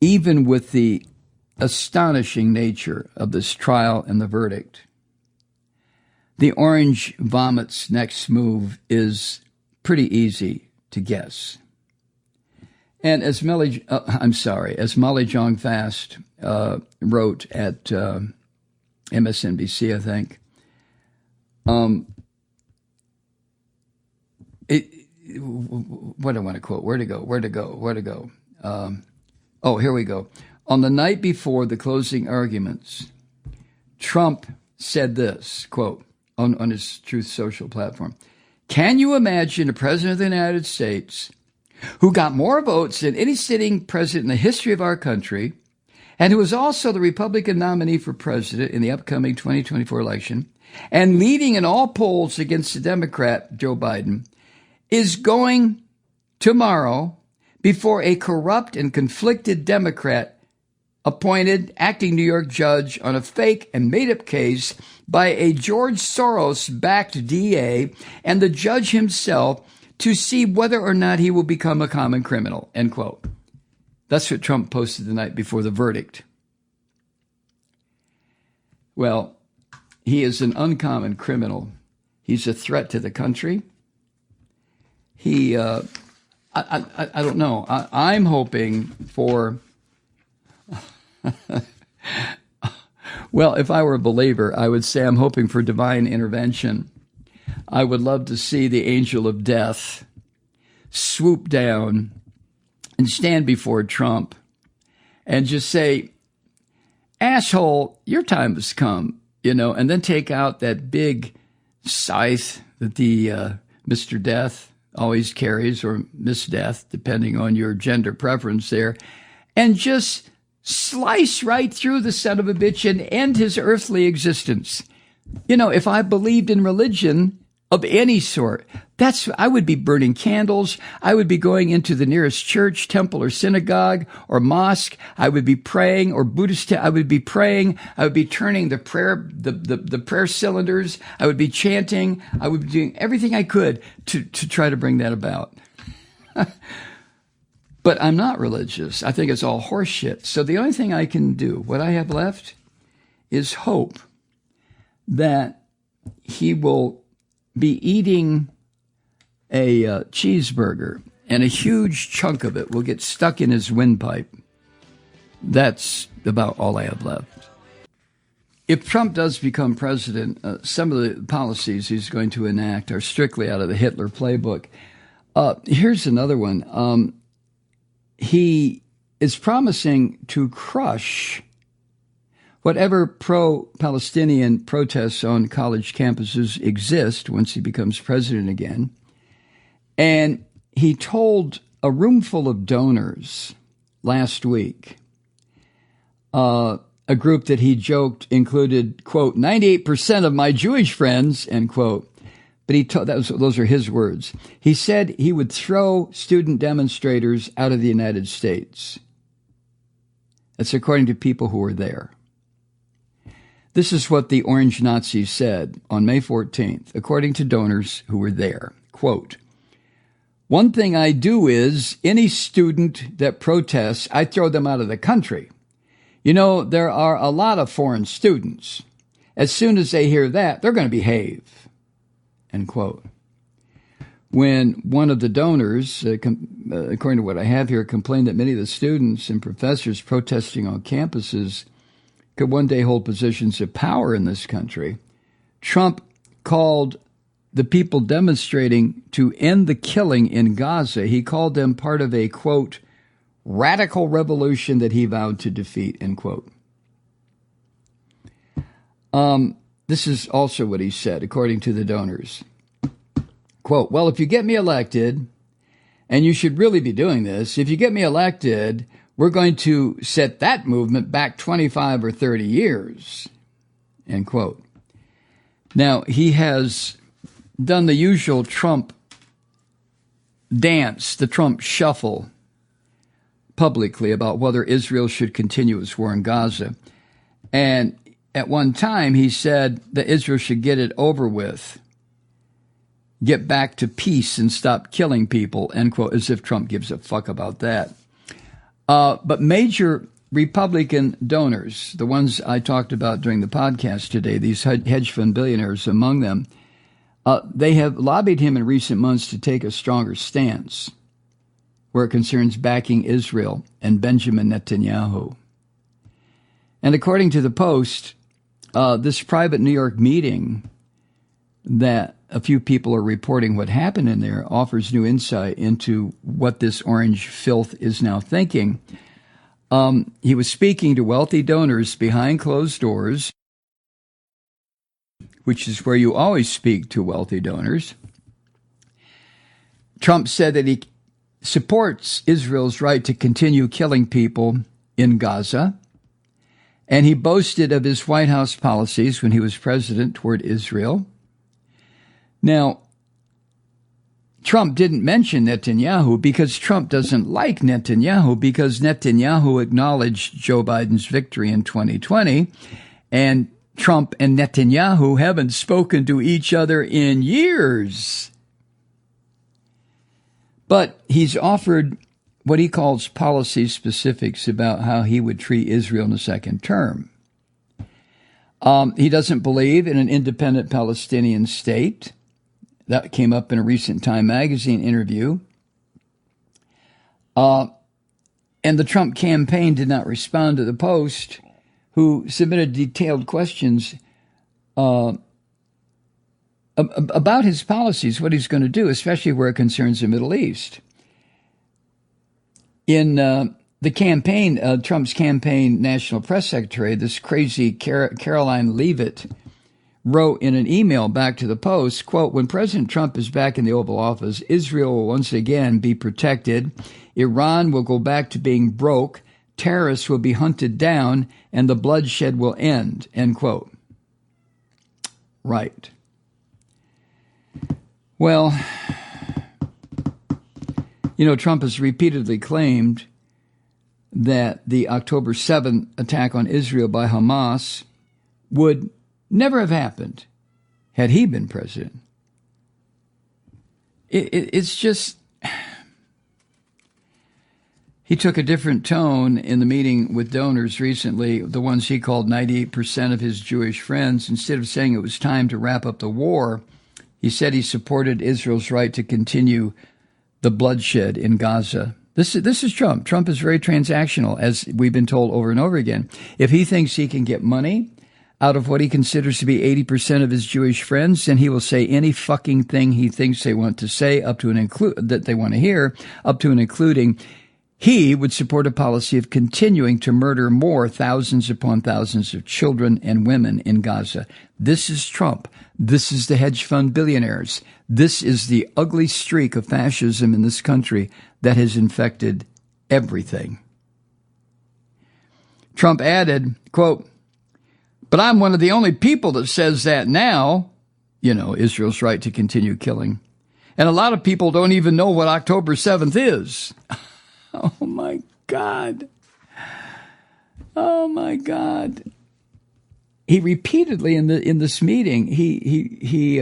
Even with the astonishing nature of this trial and the verdict, the Orange Vomit's next move is pretty easy to guess. And as Molly Jong Fast wrote at MSNBC, I think, what do I want to quote? Where to go? Here we go. On the night before the closing arguments, Trump said this, quote, on his Truth Social platform. Can you imagine a president of the United States who got more votes than any sitting president in the history of our country, and who is also the Republican nominee for president in the upcoming 2024 election, and leading in all polls against the Democrat, Joe Biden, is going tomorrow before a corrupt and conflicted Democrat appointed acting New York judge on a fake and made-up case by a George Soros-backed DA and the judge himself to see whether or not he will become a common criminal, end quote. That's what Trump posted the night before the verdict. Well, he is an uncommon criminal. He's a threat to the country. I don't know. I'm hoping for... Well, if I were a believer, I would say I'm hoping for divine intervention. I would love to see the angel of death swoop down and stand before Trump and just say, asshole, your time has come, and then take out that big scythe that the Mr. Death always carries, or Miss Death, depending on your gender preference there, and just slice right through the son of a bitch and end his earthly existence. If I believed in religion of any sort, I would be burning candles. I would be going into the nearest church, temple, or synagogue, or mosque. I would be praying, or Buddhist. I would be praying. I would be turning the prayer cylinders. I would be chanting. I would be doing everything I could to try to bring that about. But I'm not religious. I think it's all horseshit. So the only thing I can do, what I have left, is hope that he will be eating a cheeseburger and a huge chunk of it will get stuck in his windpipe. That's about all I have left. If Trump does become president, some of the policies he's going to enact are strictly out of the Hitler playbook. Here's another one. He is promising to crush whatever pro-Palestinian protests on college campuses exist once he becomes president again. And he told a room full of donors last week, a group that he joked included, quote, 98% of my Jewish friends, end quote. But those are his words. He said he would throw student demonstrators out of the United States. That's according to people who were there. This is what the Orange Nazis said on May 14th, according to donors who were there. Quote, one thing I do is any student that protests, I throw them out of the country. There are a lot of foreign students. As soon as they hear that, they're going to behave. End quote. When one of the donors, according to what I have here, complained that many of the students and professors protesting on campuses could one day hold positions of power in this country, Trump called the people demonstrating to end the killing in Gaza, he called them part of a, quote, radical revolution that he vowed to defeat, end quote. This is also what he said, according to the donors. Quote, well, if you get me elected, and you should really be doing this, if you get me elected, we're going to set that movement back 25 or 30 years, end quote. Now, he has done the usual Trump dance, the Trump shuffle, publicly about whether Israel should continue its war in Gaza. And at one time, he said that Israel should get it over with, get back to peace and stop killing people, end quote, as if Trump gives a fuck about that. But major Republican donors, the ones I talked about during the podcast today, these hedge fund billionaires among them, they have lobbied him in recent months to take a stronger stance where it concerns backing Israel and Benjamin Netanyahu. And according to the Post, this private New York meeting that a few people are reporting what happened in there offers new insight into what this orange filth is now thinking. He was speaking to wealthy donors behind closed doors, which is where you always speak to wealthy donors. Trump said that he supports Israel's right to continue killing people in Gaza, and he boasted of his White House policies when he was president toward Israel. Now, Trump didn't mention Netanyahu because Trump doesn't like Netanyahu, because Netanyahu acknowledged Joe Biden's victory in 2020, and Trump and Netanyahu haven't spoken to each other in years. But he's offered what he calls policy specifics about how he would treat Israel in the second term. He doesn't believe in an independent Palestinian state. That came up in a recent Time magazine interview. And the Trump campaign did not respond to the Post, who submitted detailed questions about his policies, what he's going to do, especially where it concerns the Middle East. In the campaign, Trump's campaign national press secretary, this crazy Caroline Leavitt, wrote in an email back to the Post, quote, "When President Trump is back in the Oval Office, Israel will once again be protected. Iran will go back to being broke. Terrorists will be hunted down, and the bloodshed will end," end quote. Right. Well, you know, Trump has repeatedly claimed that the October 7th attack on Israel by Hamas would never have happened had he been president. It's just, he took a different tone in the meeting with donors recently, the ones he called 98% of his Jewish friends. Instead of saying it was time to wrap up the war, he said he supported Israel's right to continue the bloodshed in Gaza. This is Trump. Trump is very transactional, as we've been told over and over again. If he thinks he can get money out of what he considers to be 80% of his Jewish friends, then he will say any fucking thing he thinks they want to say, up to and that they want to hear, up to and including he would support a policy of continuing to murder more thousands upon thousands of children and women in Gaza. This is Trump. This is the hedge fund billionaires. This is the ugly streak of fascism in this country that has infected everything. Trump added, quote, "But I'm one of the only people that says that now," you know, Israel's right to continue killing. "And a lot of people don't even know what October 7th is." Oh, my God. Oh, my God. He repeatedly in this meeting, he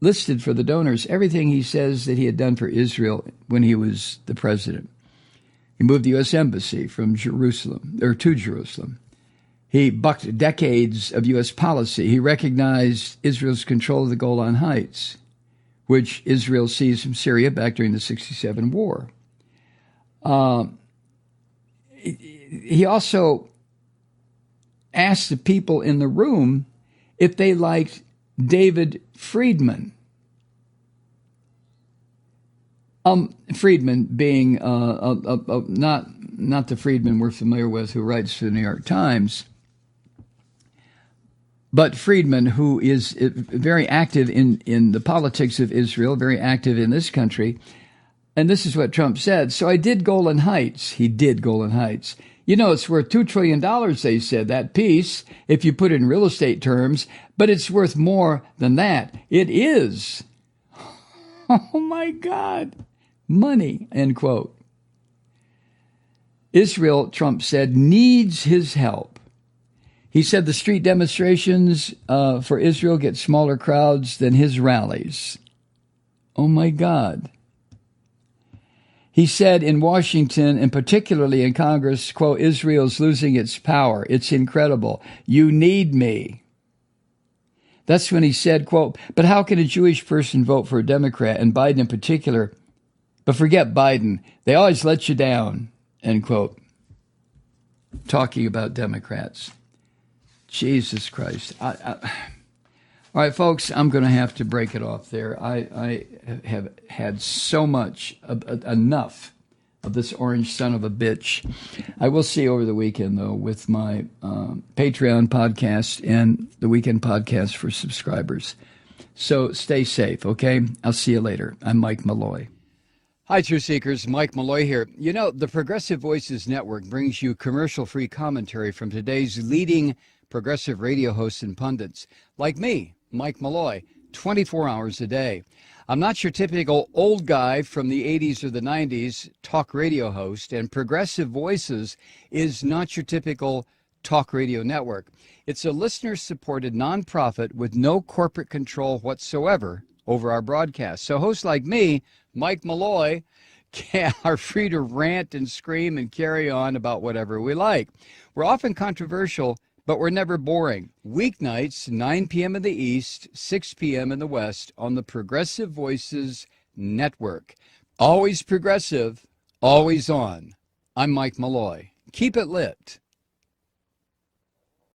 listed for the donors everything he says that he had done for Israel when he was the president. He moved the U.S. Embassy from Jerusalem, or to Jerusalem. He bucked decades of U.S. policy. He recognized Israel's control of the Golan Heights, which Israel seized from Syria back during the 1967 war. He also asked the people in the room if they liked David Friedman. Friedman being not the Friedman we're familiar with who writes for the New York Times, but Friedman, who is very active in the politics of Israel, very active in this country. And this is what Trump said. "So I did Golan Heights." He did Golan Heights. "You know, it's worth $2 trillion, they said, that piece, if you put it in real estate terms, but it's worth more than that. It is." Oh, my God. Money, end quote. Israel, Trump said, needs his help. He said the street demonstrations for Israel get smaller crowds than his rallies. Oh, my God. He said in Washington, and particularly in Congress, quote, Israel's losing its power. It's incredible. You need me. That's when he said, quote, but how can a Jewish person vote for a Democrat, and Biden in particular? But forget Biden. They always let you down, end quote. Talking about Democrats. Jesus Christ. All right, folks, I'm going to have to break it off there. I have had so much, enough of this orange son of a bitch. I will see you over the weekend, though, with my Patreon podcast and the weekend podcast for subscribers. So stay safe, okay? I'll see you later. I'm Mike Malloy. Hi, Truth Seekers. Mike Malloy here. You know, the Progressive Voices Network brings you commercial-free commentary from today's leading progressive radio hosts and pundits, like me, Mike Malloy, 24 hours a day. I'm not your typical old guy from the 80s or the 90s talk radio host, and Progressive Voices is not your typical talk radio network. It's a listener-supported nonprofit with no corporate control whatsoever over our broadcast. So hosts like me, Mike Malloy, are free to rant and scream and carry on about whatever we like. We're often controversial, but we're never boring. Weeknights, 9 p.m. in the East, 6 p.m. in the West on the Progressive Voices Network. Always progressive, always on. I'm Mike Malloy. Keep it lit.